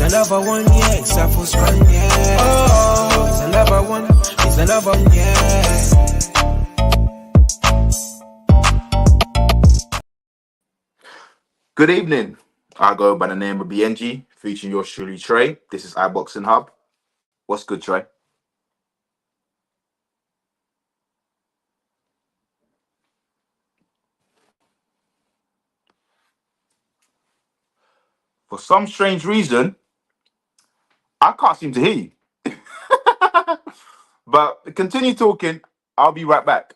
another one, yeah. Except for Spun, yeah. Oh, he's another one. He's another one, yeah. Good evening. I go by the name of Biyenge, featuring yours truly, Tre. This is iBoxingHub. What's good, Tre? For some strange reason, I can't seem to hear you. But continue talking. I'll be right back.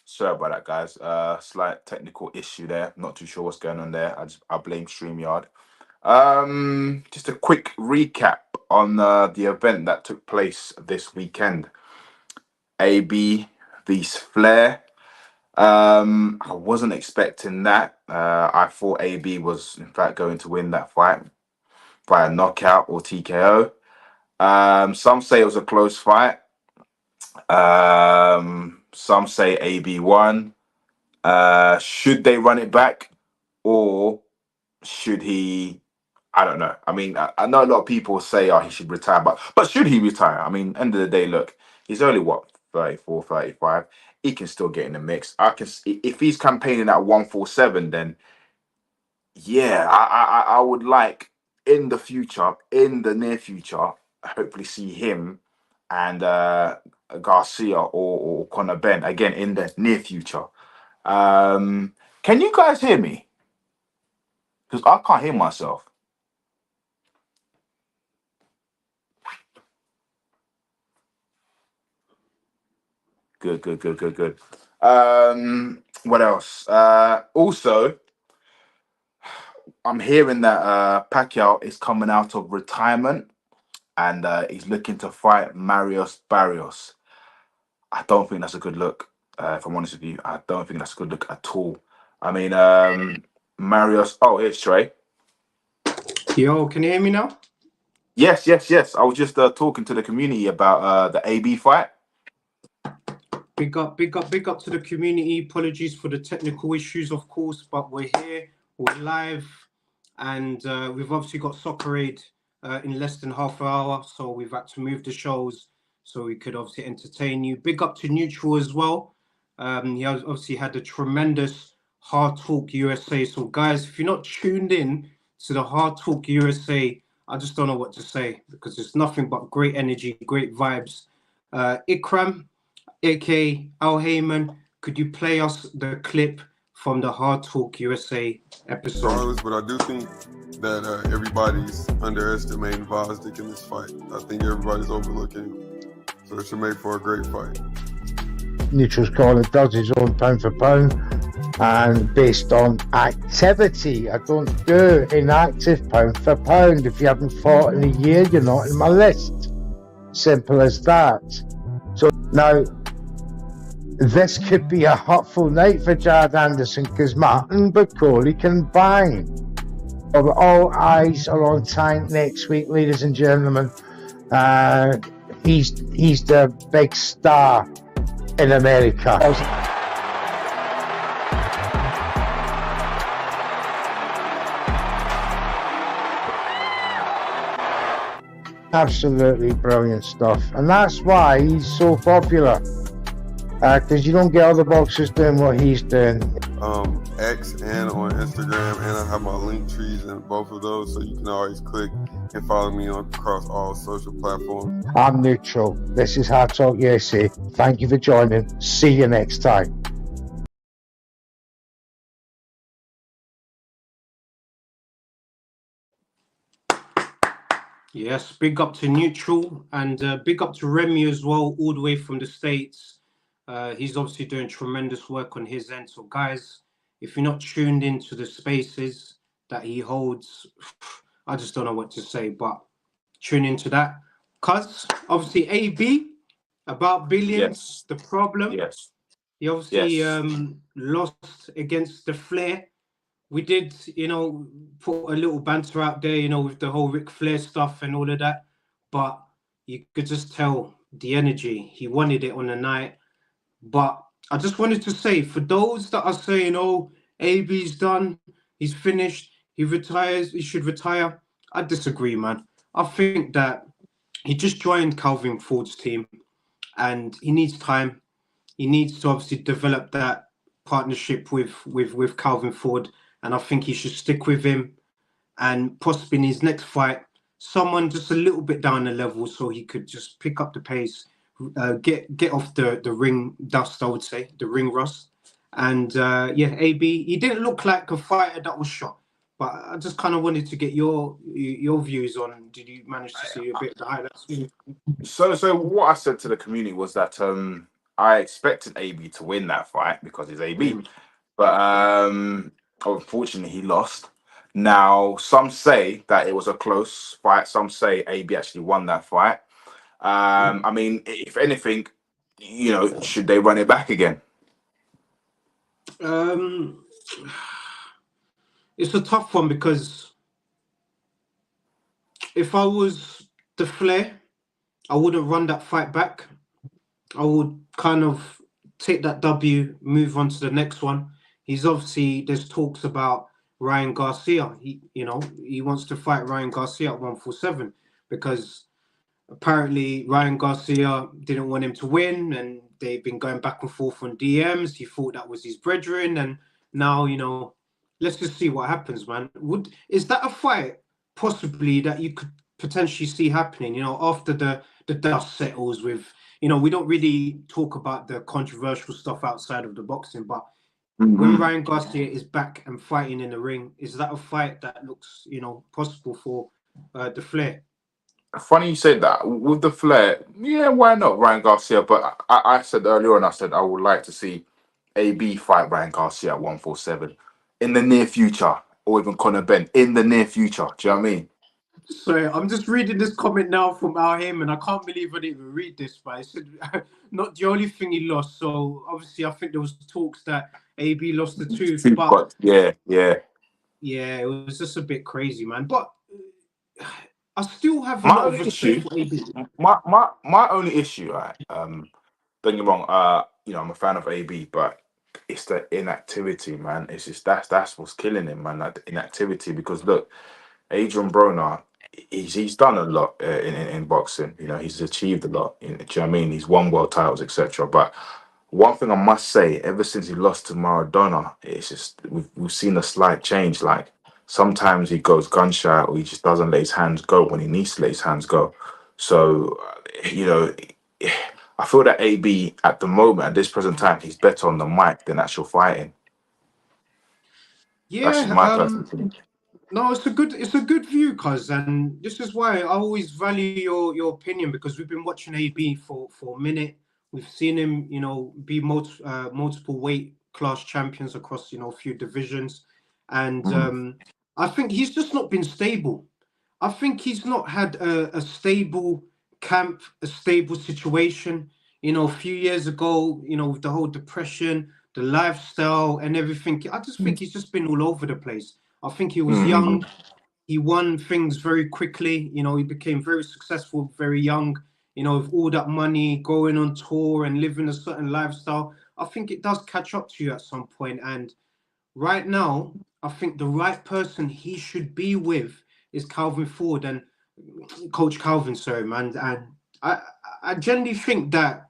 Sorry about that, guys. Slight technical issue there. Not too sure what's going on there. I blame StreamYard. Just a quick recap on the event that took place this weekend. AB vs Flair. I wasn't expecting that. I thought AB was in fact going to win that fight via knockout or TKO. Some say it was a close fight. Some say AB won. Should they run it back, or should he? I don't know. I mean, I know a lot of people say, "Oh, he should retire," but should he retire? I mean, end of the day, look, he's only what 34, 35. He can still get in the mix. If he's campaigning at 147, then yeah, I would like in the future, in the near future, hopefully see him and Garcia or Conor Ben again in the near future. Can you guys hear me? Because I can't hear myself. Good. What else? Also, I'm hearing that Pacquiao is coming out of retirement and he's looking to fight Marius Barrios. I don't think that's a good look. If I'm honest with you, I don't think that's a good look at all. I mean, Marius. Oh, here's Tre. Yo, can you hear me now? Yes. I was just talking to the community about the AB fight. Big up to the community. Apologies for the technical issues, of course, but we're here, we're live, and we've obviously got Soccer Aid in less than half an hour, so we've had to move the shows so we could obviously entertain you. Big up to Neutral as well. He obviously had a tremendous Hard Talk USA. So guys, if you're not tuned in to the Hard Talk USA, I just don't know what to say, because it's nothing but great energy, great vibes. Ikram, aka Al Heyman, could you play us the clip from the Hard Talk USA episode? But I do think that everybody's underestimating Vosdick in this fight. I think everybody's overlooking him. So it should make for a great fight. Neutral's corner does his own pound for pound, and based on activity, I don't do inactive pound for pound. If you haven't fought in a year, you're not in my list. Simple as that. So now, this could be a hurtful night for Jared Anderson, because Martin Bakoli can bang. All eyes are on Tank next week, ladies and gentlemen. He's the big star in America. Absolutely brilliant stuff, and that's why he's so popular, because you don't get other boxers doing what he's doing. X and on Instagram, and I have my link trees in both of those, so you can always click and follow me across all social platforms. I'm Neutral. This is Hard Talk USA. Thank you for joining. See you next time. Yes, big up to Neutral, and big up to Remy as well, all the way from the States. He's obviously doing tremendous work on his end. So guys, if you're not tuned into the spaces that he holds, I just don't know what to say, but tune into that. Cuz obviously AB, about billions, the problem. Yes. He obviously lost against the Flair. We did, put a little banter out there, with the whole Ric Flair stuff and all of that. But you could just tell the energy. He wanted it on the night. But I just wanted to say, for those that are saying, "Oh, AB's done, he's finished, he retires, he should retire," I disagree, man. I think that he just joined Calvin Ford's team, and he needs time. He needs to obviously develop that partnership with Calvin Ford, and I think he should stick with him, and possibly in his next fight, someone just a little bit down the level so he could just pick up the pace, get off the ring dust, I would say, the ring rust. And yeah, AB, he didn't look like a fighter that was shot. But I just kind of wanted to get your views on. Did you manage to see a bit of the highlights? So what I said to the community was that I expected AB to win that fight because he's AB, but unfortunately he lost. Now some say that it was a close fight. Some say AB actually won that fight. I mean, if anything, should they run it back again? It's a tough one because if I was the Flair, I wouldn't run that fight back. I would kind of take that W, move on to the next one. He's obviously, there's talks about Ryan Garcia. He wants to fight Ryan Garcia at 147 because apparently Ryan Garcia didn't want him to win, and they've been going back and forth on DMs. He thought that was his brethren, and now, let's just see what happens, man. Is that a fight possibly that you could potentially see happening, after the dust settles with, we don't really talk about the controversial stuff outside of the boxing, but when Ryan Garcia is back and fighting in the ring, is that a fight that looks, possible for the Flair? Funny you said that. With the Flair, yeah, why not Ryan Garcia? But I said earlier on, I said I would like to see AB fight Ryan Garcia at 147 in the near future, or even Conor Ben in the near future. Do you know what I mean? Sorry, I'm just reading this comment now from Al Heyman, and I can't believe I didn't even read this, but it said not the only thing he lost. So obviously, I think there was talks that AB lost the tooth, but yeah, it was just a bit crazy, man. But I still have a my lot of only respect issue, for AB. my only issue, right? Don't get me wrong. I'm a fan of AB, but it's the inactivity, man. It's just that's what's killing him, man. Like the inactivity. Because look, Adrian Broner, he's done a lot in boxing. He's achieved a lot. Do you know what I mean? He's won world titles, etc. But one thing I must say, ever since he lost to Maradona, it's just we've seen a slight change. Like sometimes he goes gun shy, or he just doesn't let his hands go when he needs to let his hands go. So I feel that AB at the moment, at this present time, he's better on the mic than actual fighting. That's just my personal opinion. No, it's a good view, cuz, and this is why I always value your opinion, because we've been watching AB for a minute. We've seen him, be multiple weight class champions across, a few divisions, and I think he's just not been stable. I think he's not had a stable camp, a stable situation. A few years ago, with the whole depression, the lifestyle, and everything. I just think he's just been all over the place. I think he was young. He won things very quickly. He became very successful very young. With all that money, going on tour and living a certain lifestyle. I think it does catch up to you at some point. And right now, I think the right person he should be with is Calvin Ford and Coach Calvin, sorry, man. And I generally think that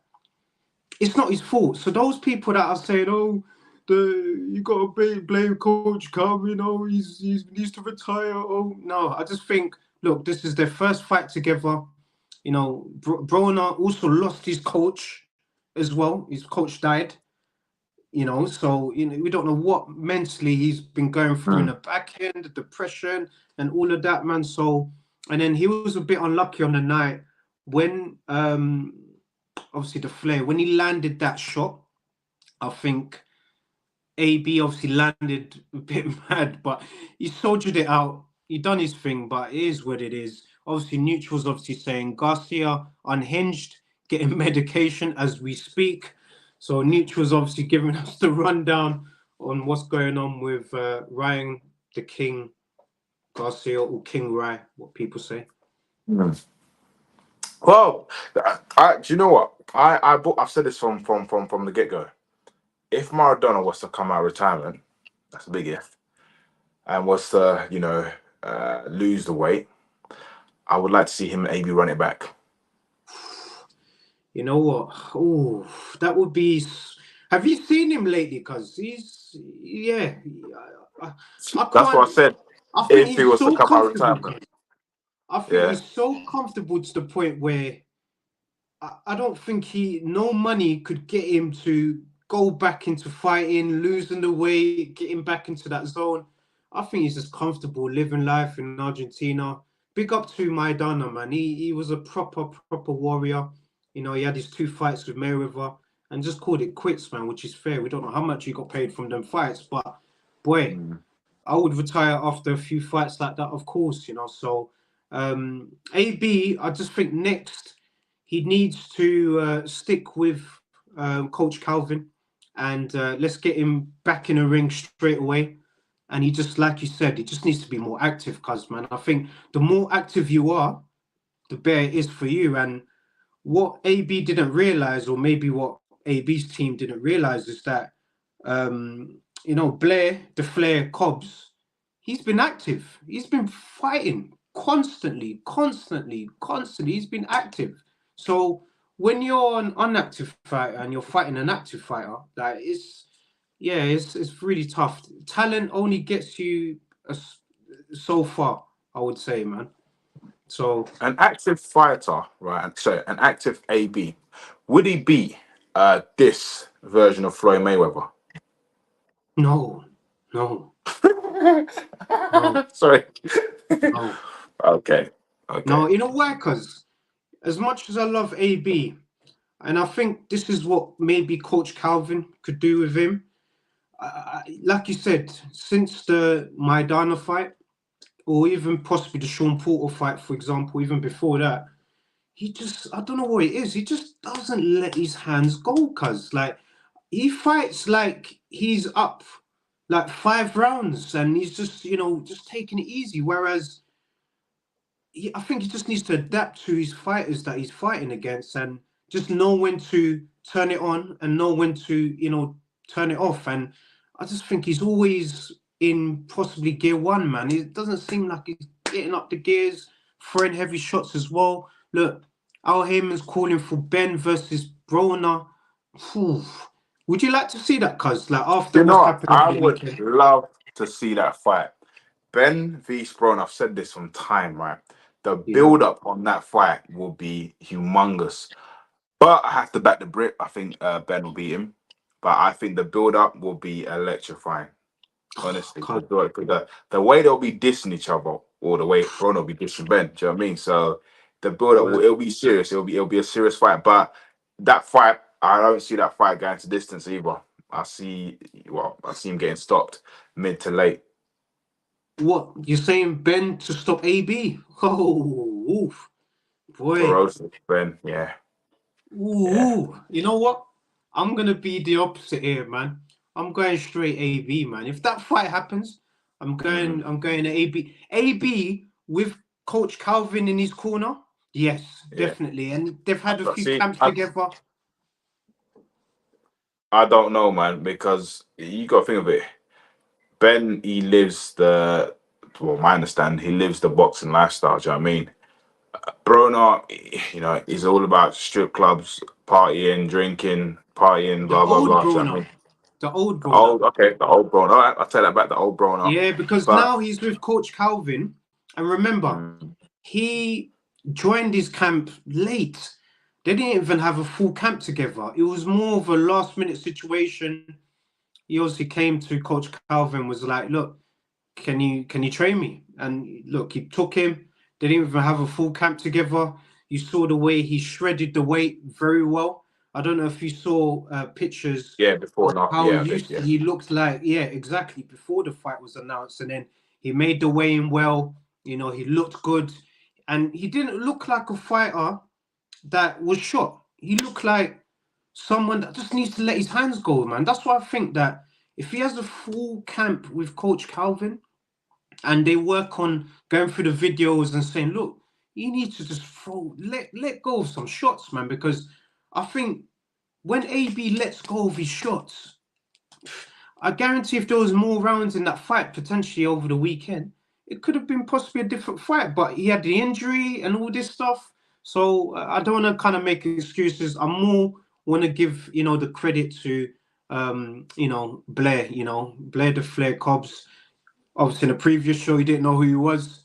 it's not his fault. So those people that are saying, "Oh, you got to blame Coach Calvin, he needs to retire." Oh no, I just think, look, this is their first fight together. Broner also lost his coach as well. His coach died. So we don't know what mentally he's been going through in the back end, the depression and all of that, man. So, and then he was a bit unlucky on the night when obviously the Flair, when he landed that shot. I think AB obviously landed a bit mad, but he soldiered it out. He done his thing, but it is what it is. Obviously, Neutral's obviously saying Garcia unhinged, getting medication as we speak. So Neutral's obviously giving us the rundown on what's going on with Ryan the King Garcia, or King Rai, what people say. Well, do you know what? I've said this from the get go. if Maradona was to come out of retirement, that's a big if, and was to, lose the weight, I would like to see him and AB run it back. You know what? Oh, that would be. Have you seen him lately? Because he's, yeah. I That's what I can't. said. I think If he he's was to so come out of comfortable. retirement, I think yeah. he's so comfortable to the point where I don't think no money could get him to go back into fighting, losing the weight, getting back into that zone. I think he's just comfortable living life in Argentina. Big up to Maidana, man. He was a proper warrior. You know, he had his 2 fights with Mayweather and just called it quits, man, which is fair. We don't know how much he got paid from them fights, but boy, I would retire after a few fights like that, of course, you know. So AB, I just think next he needs to stick with Coach Calvin, and let's get him back in the ring straight away. And he just, like you said, he just needs to be more active, cuz, man. I think the more active you are, the better it is for you. And what AB didn't realize, or maybe what AB's team didn't realize, is that, Blair, the Flair Cobbs, he's been active. He's been fighting constantly. He's been active. So when you're an inactive fighter and you're fighting an active fighter, that is, it's really tough. Talent only gets you so far, I would say, man. So An active fighter, right? So an active AB, would he beat this version of Floyd Mayweather? no. Sorry. No. Okay. No, you know why? Because as much as I love AB, and I think this is what maybe Coach Calvin could do with him, like you said, since the Maidana fight, or even possibly the Sean Porter fight, for example, even before that, he just, I don't know what it is, he just doesn't let his hands go, cuz. Like, he fights like he's up like 5 rounds and he's just, just taking it easy. Whereas I think he just needs to adapt to his fighters that he's fighting against and just know when to turn it on and know when to, turn it off. And I just think he's always in possibly gear 1, man. It doesn't seem like he's getting up the gears, throwing heavy shots as well. Look, Al Heyman's calling for Ben versus Broner. Whew. Would you like to see that, cuz? Like, after what's happened I over the would weekend? love to see that fight. Ben v. Sprone, I've said this from time, right? The build-up on that fight will be humongous. But I have to back the Brit. I think Ben will beat him. But I think the build-up will be electrifying. Honestly. The way they'll be dissing each other, or the way Broner will be dissing Ben. Do you know what I mean? So the build-up, it'll be serious. It'll be a serious fight. But that fight, I don't see that fight going to distance either. I see him getting stopped mid to late. What, you're saying Ben to stop AB? Oh, oof. Boy. Ferocious Ben, yeah. Ooh, Yeah. You know what? I'm gonna be the opposite here, man. I'm going straight AB, man. If that fight happens, I'm going to AB. AB with Coach Calvin in his corner. Yes, definitely. And they've had a few camps together. I don't know, man, because you got to think of it. Ben, he lives my understanding, he lives the boxing lifestyle. Do you know what I mean? Broner, he's all about strip clubs, partying, drinking, partying, blah, blah, blah. Do you know what I mean? The old Broner. The old Broner. All right, I'll take that back, the old Broner. Yeah, because now he's with Coach Calvin. And remember, he joined his camp late. They didn't even have a full camp together. It was more of a last-minute situation. He obviously came to Coach Calvin, was like, look, can you train me? And look, he took him. They didn't even have a full camp together. You saw the way he shredded the weight very well. I don't know if you saw pictures. Yeah, before now. How he looked like, exactly, before the fight was announced. And then he made the weigh-in well. He looked good. And he didn't look like a fighter that was shot. He looked like someone that just needs to let his hands go, man. That's why I think that if he has a full camp with Coach Calvin and they work on going through the videos and saying, look, you need to just let go of some shots, man, because I think when AB lets go of his shots, I guarantee if there was more rounds in that fight potentially over the weekend, it could have been possibly a different fight. But he had the injury and all this stuff, so I don't want to kind of make excuses. I more want to give the credit to Blair. Blair the Flair Cobbs. Obviously, in the previous show, you didn't know who he was.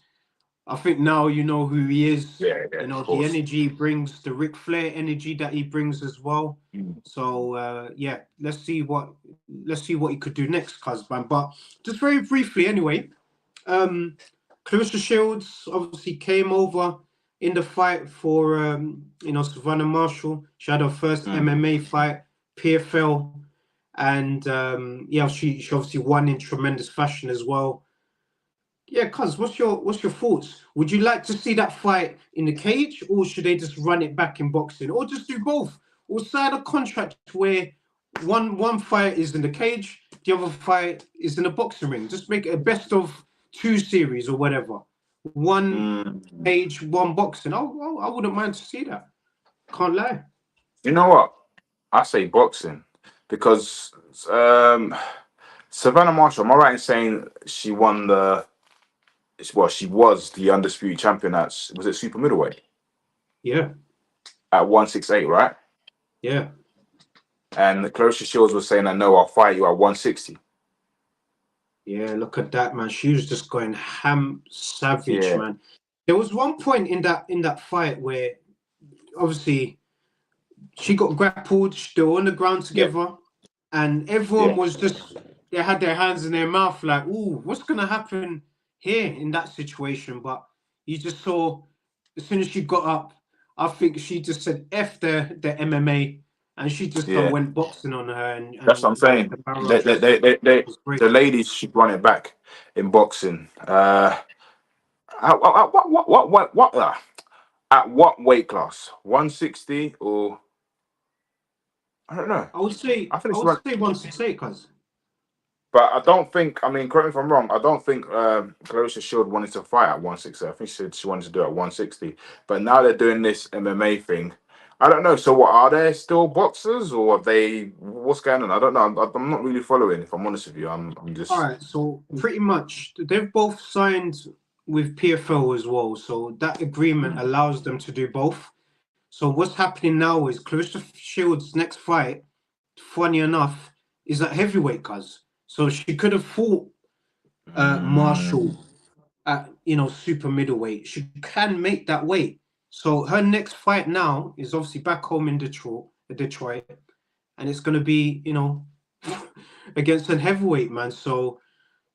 I think now you know who he is. Yeah, of The course. energy he brings, the Ric Flair energy that he brings as well. Mm. So yeah, let's see what he could do next, Cuzman. But just very briefly, anyway, Claressa Shields obviously came over in the fight for Savannah Marshall. She had her first MMA fight, PFL, and she obviously won in tremendous fashion as well. Yeah, Cuz, what's your thoughts? Would you like to see that fight in the cage, or should they just run it back in boxing, or just do both, or sign a contract where one fight is in the cage, the other fight is in the boxing ring? Just make it a best of 2 series or whatever. One cage, one boxing. I wouldn't mind to see that. Can't lie. You know what? I say boxing because Savannah Marshall. Am I right in saying she won she was the undisputed champion at, was it super middleweight? Yeah. At 168, right? Yeah. And Claressa Shields was saying, I'll fight you at 160. Yeah, look at that, man. She was just going ham savage, man. There was one point in that fight where obviously she got grappled, they were on the ground together, and everyone was just, they had their hands in their mouth like, ooh, what's gonna happen here in that situation? But you just saw, as soon as she got up, I think she just said F the MMA, and she just went boxing on her. And that's what I'm saying. The ladies should run it back in boxing. At what weight class? 160 or I don't know. I would say 168, cuz. But I don't think, correct me if I'm wrong, I don't think Claressa Shields wanted to fight at 160. I think she said she wanted to do it at 160. But now they're doing this MMA thing. I don't know. So what, are they still boxers or are they, what's going on? I don't know. I'm not really following, if I'm honest with you. I'm just... All right, so pretty much they've both signed with PFL as well. So that agreement allows them to do both. So what's happening now is Claressa Shields' next fight, funny enough, is at heavyweight, cuz. So she could have fought Marshall at super middleweight. She can make that weight. So her next fight now is obviously back home in Detroit, and it's going to be against a heavyweight, man. So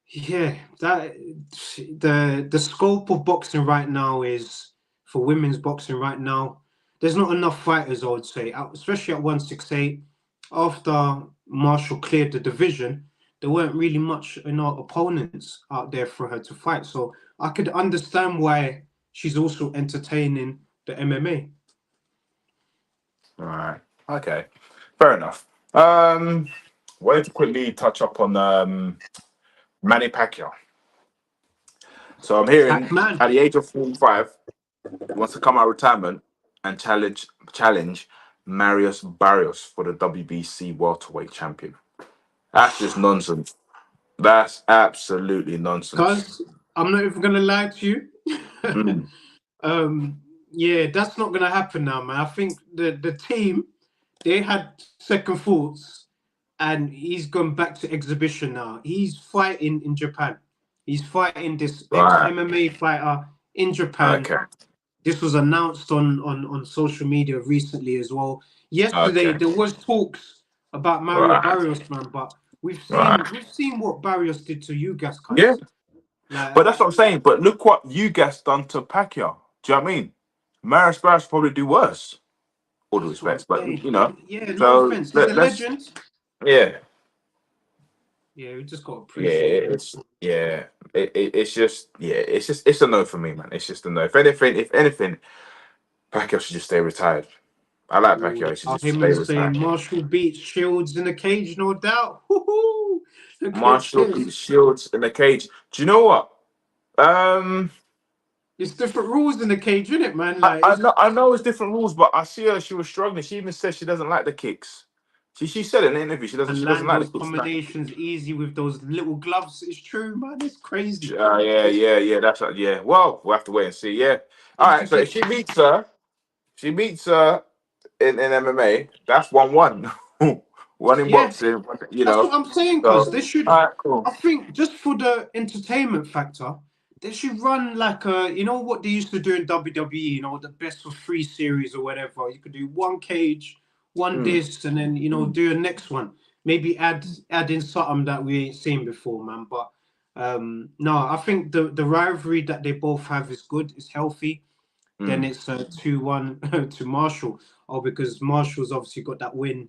yeah, that the scope of boxing right now is, for women's boxing right now, there's not enough fighters, I would say, especially at 168. After Marshall cleared the division, there weren't really much opponents out there for her to fight. So I could understand why she's also entertaining the MMA. All right. Okay. Fair enough. Wanted to quickly touch up on Manny Pacquiao. So I'm hearing at the age of 45, he wants to come out of retirement and challenge Marius Barrios for the WBC welterweight champion. That's just nonsense. That's absolutely nonsense. Because I'm not even gonna lie to you. Yeah, that's not gonna happen now, man. I think the team, they had second thoughts, and he's gone back to exhibition now. He's fighting in Japan. He's fighting this ex-MMA fighter in Japan. Okay. This was announced on social media recently as well. Yesterday there was talks about Mario Barrios, man, but we've seen what Barrios did to you guys. Yeah. But that's what I'm saying. But look what you guys done to Pacquiao. Do you know what I mean? Marius Barrios probably do worse. All due respect, but Yeah, no offense. He's a legend. Yeah. Yeah, we just got to appreciate it's a no for me, man. It's just a no. If anything, Pacquiao should just stay retired. I like Pacquiao. He should just stay retired. Marshall beats Shields in the cage, no doubt. Marshall beats Shields in the cage. Do you know what? It's different rules in the cage, isn't it, man? I know it's different rules, but I see her. She was struggling. She even said she doesn't like the kicks. She said in an interview she And doesn't land like those the kick snap. combinations easy with those little gloves. It's true, man. It's crazy. Yeah. That's yeah. Well, we'll have to wait and see. Yeah. All Used right. to So if get she beats her in MMA. That's 1-1. One in yeah. boxing. You That's know. what I'm saying, cuz So they should. all right, cool. I think just for the entertainment factor, they should run like a, you know what they used to do in WWE, you know, the best of 3 series or whatever. You could do one cage, one this, and then do a next one. Maybe add in something that we ain't seen before, man. But no, I think the rivalry that they both have is good, it's healthy. Then it's 2-1 to Marshall. Oh, because Marshall's obviously got that win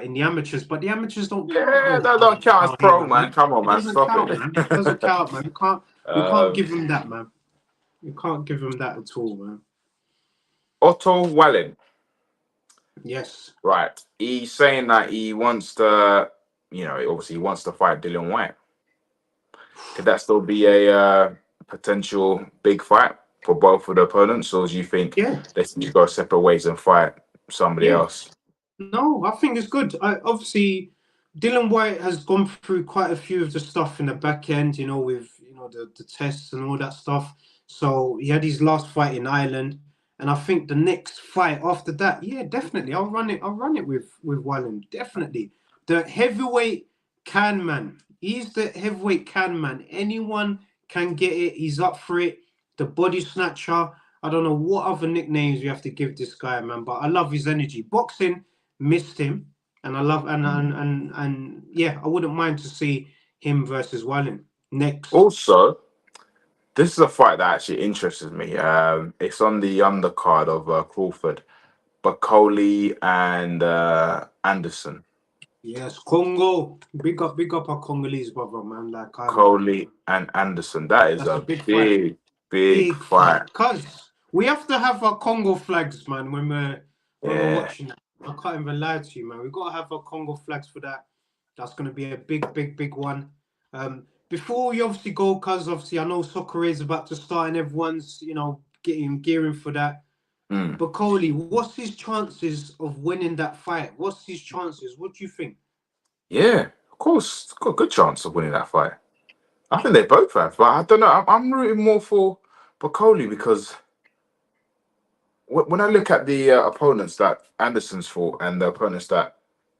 in the amateurs, but the amateurs don't count Yeah, though that don't count as down here, pro, man. man. Come on, It man. doesn't Stop count, it. man. It doesn't count, man. We can't give um, him that, man. You can't give him that at all, man. Otto Wallin. Yes. Right. He's saying that he wants to, obviously he wants to fight Dillian White. Could that still be a potential big fight for both of the opponents, or do you think Yeah. they should go separate ways and fight somebody Yeah. else? No, I think it's good. Obviously, Dylan White has gone through quite a few of the stuff in the back end, with the tests and all that stuff. So he had his last fight in Ireland, and I think the next fight after that, yeah, definitely, I'll run it with Wallen, definitely. The heavyweight can man. He's the heavyweight can man. Anyone can get it. He's up for it. The body snatcher. I don't know what other nicknames you have to give this guy, man, but I love his energy. Boxing missed him, and I love and yeah, I wouldn't mind to see him versus Wallen next. Also, this is a fight that actually interests me. It's on the undercard of Crawford, Bacoli and Anderson. Yes, Congo. Big up our Congolese brother, man. Like Coley and Anderson. That is that's a a big fight. big Big fight. fight. Cause we have to have our Congo flags, man, when we're Yeah. watching that. I can't even lie to you, man. We've got to have our Congo flags for that. That's gonna be a big one. Before we obviously go, cause obviously I know soccer is about to start and everyone's, gearing for that. But Coley, what's his chances of winning that fight? What's his chances? What do you think? Yeah, of course. Got a good chance of winning that fight. I think they both have, but I don't know. I'm rooting more for Bacoli because when I look at the opponents that Anderson's fought and the opponents that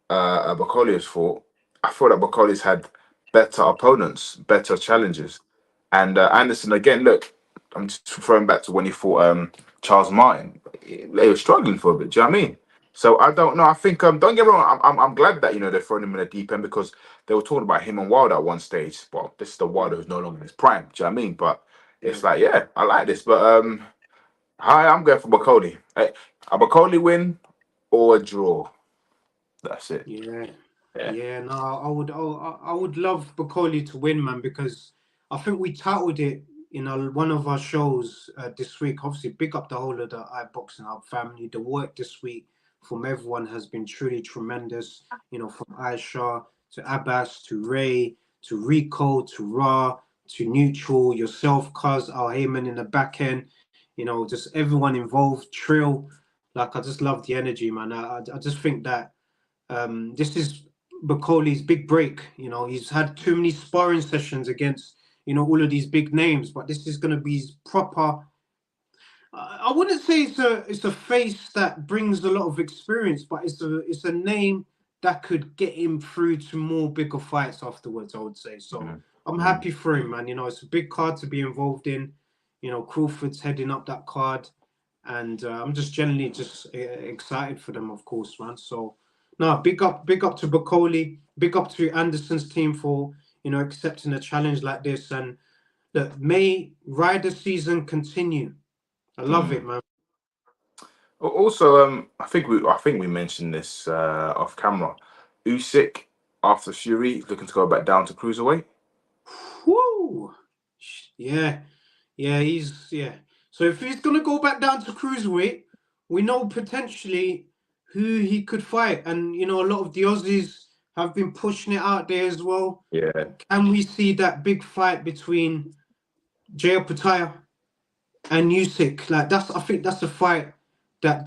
Bacoli has fought, I thought that Bacoli's had better opponents, better challenges. And Anderson, again, look, I'm just throwing back to when he fought Charles Martin. They were struggling for a bit, do you know what I mean? So I don't know. I think don't get me wrong. I'm glad that they're throwing him in the deep end because they were talking about him and Wilder at one stage. Well, this is the Wilder who's no longer in his prime. Do you know what I mean? But it's like, yeah, I like this. But I'm going for Bacoli. A Bacoli win or a draw. That's it. Yeah. No, I would love Bacoli to win, man, because I think we titled it in one of our shows this week. Obviously, big up the whole of the iBoxingHub family. The work this week from everyone has been truly tremendous. From Aisha to Abbas to Ray to Rico to Ra to Neutral, yourself, Cuz, Al Heyman in the back end. Just everyone involved. Trill, like I just love the energy, man. I just think that this is Bacoli's big break. He's had too many sparring sessions against all of these big names, but this is going to be his proper. I wouldn't say it's a face that brings a lot of experience, but it's a name that could get him through to more bigger fights afterwards. I would say so. I'm happy for him, man. It's a big card to be involved in. Crawford's heading up that card, and I'm just generally excited for them, of course, man. So. No, big up to Bacoli, big up to Anderson's team for accepting a challenge like this, and look, may Ryder season continue. I love it, man. Also, I think we mentioned this off camera. Usyk after Fury looking to go back down to cruiserweight. Woo! Yeah. So if he's gonna go back down to cruiserweight, we know potentially who he could fight, and a lot of the Aussies have been pushing it out there as well. Yeah. Can we see that big fight between Jay Pataya and Usyk? Like I think that's a fight that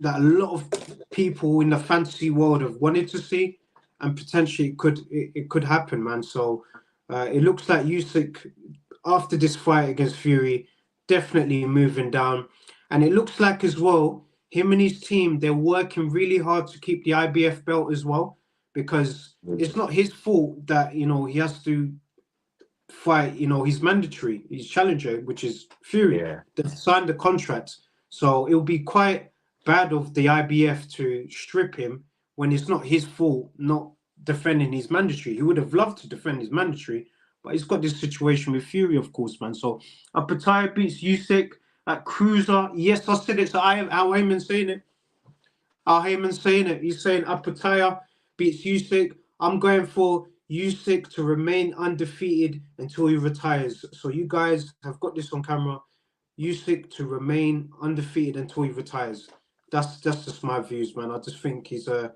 that a lot of people in the fantasy world have wanted to see, and potentially it could happen, man. So it looks like Usyk, after this fight against Fury, definitely moving down, and it looks like as well him and his team, they're working really hard to keep the IBF belt as well, because it's not his fault that, you know, he has to fight, you know, he's mandatory, he's challenger, which is Fury. Yeah. They've signed the contract, so it will be quite bad of the IBF to strip him when it's not his fault not defending his mandatory. He would have loved to defend his mandatory, but he's got this situation with Fury, of course, man. So Pacquiao beats Usyk at cruiser. Yes, I said it. So Al Heyman's saying it. Al Heyman's saying it. He's saying Pacquiao beats Usyk. I'm going for Usyk to remain undefeated until he retires. So you guys have got this on camera. Usyk to remain undefeated until he retires. That's just my views, man. I just think he's a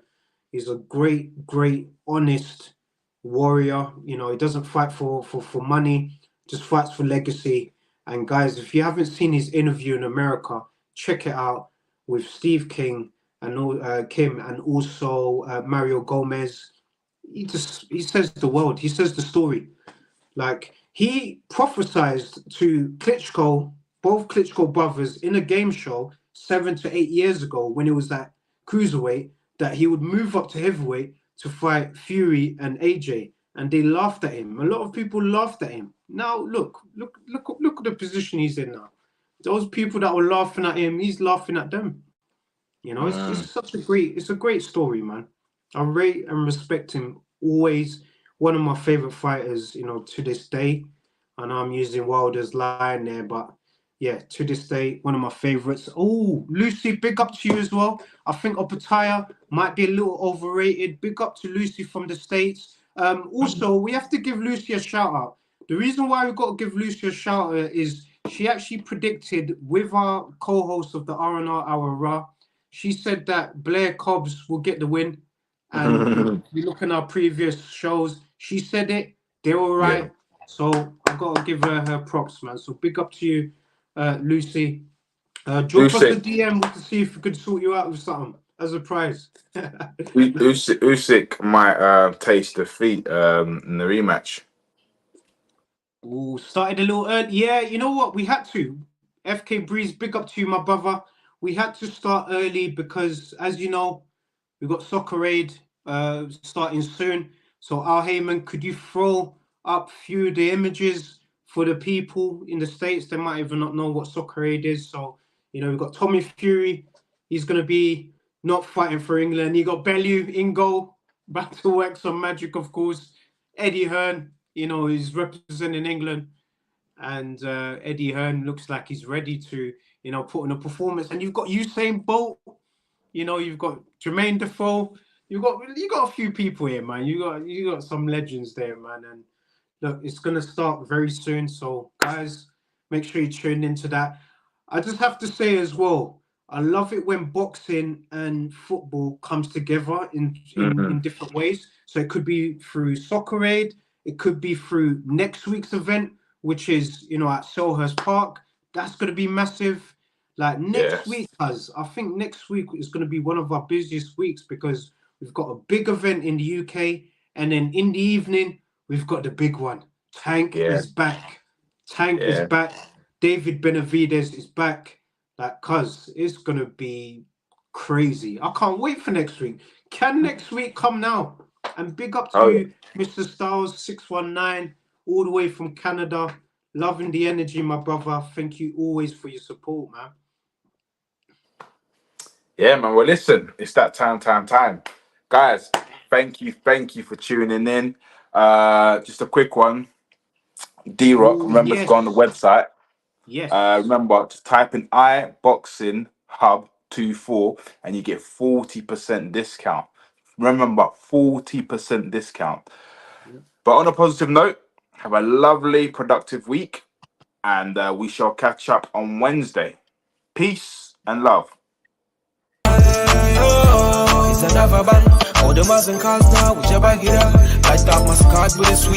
great, honest warrior. You know, he doesn't fight for money, just fights for legacy. And guys, if you haven't seen his interview in America, check it out with Steve King and Kim, and also Mario Gomez. He says the world. He says the story. Like, he prophesied to Klitschko, both Klitschko brothers, in a game show 7 to 8 years ago when he was at cruiserweight, that he would move up to heavyweight to fight Fury and AJ, and they laughed at him. A lot of people laughed at him. Now look at the position he's in now. Those people that were laughing at him, he's laughing at them. You know, it's such a great story, man. I rate and respect him always. One of my favorite fighters, you know, to this day. I know I'm using Wilder's line there, but yeah, to this day, one of my favorites. Oh, Lucy, big up to you as well. I think Pacquiao might be a little overrated. Big up to Lucy from the States. Also, we have to give Lucy a shout out. The reason why we've got to give Lucy a shout out is she actually predicted with our co-host of the R&R Hour Raw. She said that Blair Cobbs will get the win. And we look at our previous shows. She said it. They're all right. Yeah. So I've got to give her props, man. So big up to you, Lucy. Drop us a DM to see if we could sort you out with something as a prize. Usyk might taste defeat in the rematch. Oh, started a little early. Yeah, you know what? We had to. FK Breeze, big up to you, my brother. We had to start early because, as you know, we've got Soccer Aid starting soon. So, Al Heyman, could you throw up a few of the images for the people in the States? They might even not know what Soccer Aid is. So, you know, we've got Tommy Fury. He's going to be not fighting for England. You got Bellew in goal, back to work some magic, of course. Eddie Hearn, you know, he's representing England. And Eddie Hearn looks like he's ready to, you know, put in a performance. And you've got Usain Bolt. You know, you've got Jermaine Defoe. You got a few people here, man. You got some legends there, man. And look, it's gonna start very soon. So guys, make sure you tune into that. I just have to say as well, I love it when boxing and football comes together in different ways. So it could be through Soccer Aid, it could be through next week's event, which is, you know, at Selhurst Park. That's gonna be massive. Like next week, I think next week is going to be one of our busiest weeks because we've got a big event in the UK, and then in the evening we've got the big one. Tank is back. Tank is back. David Benavidez is back. Like, cuz it's going to be crazy. I can't wait for next week. Can next week come now? And big up to you, Mr. Styles 619, all the way from Canada. Loving the energy, my brother. Thank you always for your support, man. Yeah, man. Well, listen, it's that time. Guys, thank you for tuning in. Just a quick one. D-Rock, remember to go on the website. Yes. Remember to type in iBoxingHub24 and you get 40% discount. Remember, 40% discount. But on a positive note, have a lovely, productive week, and we shall catch up on Wednesday. Peace and love. It's another band. All the Muslim cars now, whichever hit her. I start my scars with a sweet.